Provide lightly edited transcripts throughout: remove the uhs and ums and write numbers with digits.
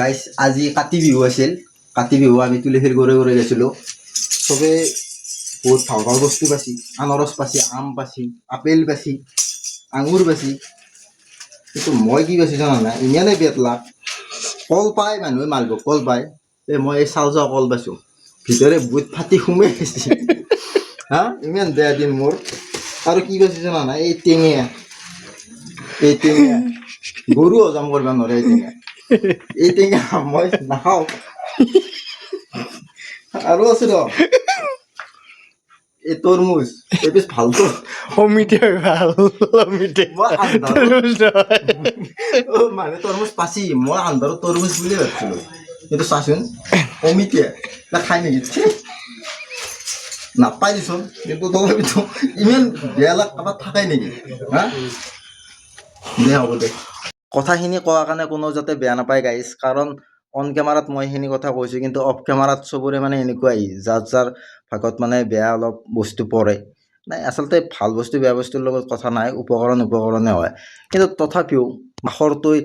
গাইছ আজি কাতি বিহু আছিল কাতি বিহু আমি তুলসীৰ ঘৰে ঘৰে গৈছিলোঁ চবে বহুত ভাল ভাল বস্তু পাইছি আনাৰস পাইছি আম পাইছি আপেল পাইছি আঙুৰ পাইছি কিন্তু মই কি পাইছোঁ জানা নাই ইমানেই বেতলা কল পায় মানুহে মালভোগ কল পায় মই এই চাউল যোৱা কল পাইছোঁ ভিতৰে বুট ফাটি সোমাই গৈছে হা ইমান বেয়া দিন মোৰ আৰু কি পাইছোঁ জানা নাই এই টেঙা গৰু হজম কৰিব নোৱাৰে এই টেঙা মই নাখাওঁ আৰু আছে ৰ এই তৰমুজ এই পিছ ভালতো অমিতে ভাল অমিতে মানে তৰমুজ পাচি মই আন্ধাৰত তৰমুজ বুলিয়ে ভাবিছিলোঁ কিন্তু চাচোন অমিতে খাই নেকি নাপাই দিচোন কিন্তু তথাপিতো ইমান বেয়া লাগ কাৰোবাত থাকাই নেকি হা দে হ'ব দে কথাখিনি কোৱাৰ কাৰণে কোনো যাতে বেয়া নাপায় গাইজ কাৰণ অন কেমেৰাত মই সেইখিনি কথা কৈছোঁ কিন্তু অফ কেমেৰাত চবৰে মানে এনেকুৱাই যাৰ ভাগত মানে বেয়া অলপ বস্তু পৰে নাই আচলতে ভাল বস্তু বেয়া বস্তুৰ লগত কথা নাই উপকৰণে হয় কিন্তু তথাপিও মাখৰটোই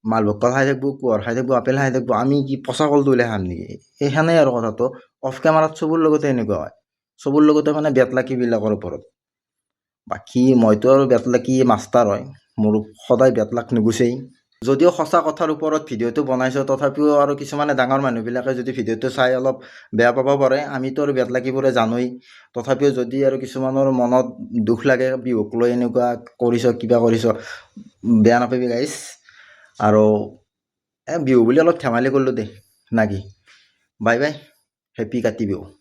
মালভোগ কল খাই থাকিব কুঁৱৰ খাই থাকিব আপেল খাই থাকিব আমি কি পচা কলটো ওলাই খাম নেকি সেইখানেই আৰু কথাটো অফ কেমেৰাত চবৰ লগতে এনেকুৱা হয় চবৰ লগতে মানে বেতলাকিবিলাকৰ ওপৰত বাকী মইতো আৰু বেতলাকি মাষ্টাৰ হয় মোৰ সদায় বেতলাক নুগুচেই যদিও সঁচা কথাৰ ওপৰত ভিডিঅ'টো বনাইছোঁ তথাপিও আৰু কিছুমানে ডাঙৰ মানুহবিলাকে যদি ভিডিঅ'টো চাই অলপ বেয়া পাব পাৰে আমিতো আৰু বেতলাকিবোৰে জানোৱেই তথাপিও যদি আৰু কিছুমানৰ মনত দুখ লাগে বিহুক লৈ এনেকুৱা কৰিছ কিবা কৰিছ বেয়া নাপাবি গাইছ আৰু বিহু বুলি অলপ ধেমালি কৰিলোঁ দেই না কি bye bye happy Kati Bihu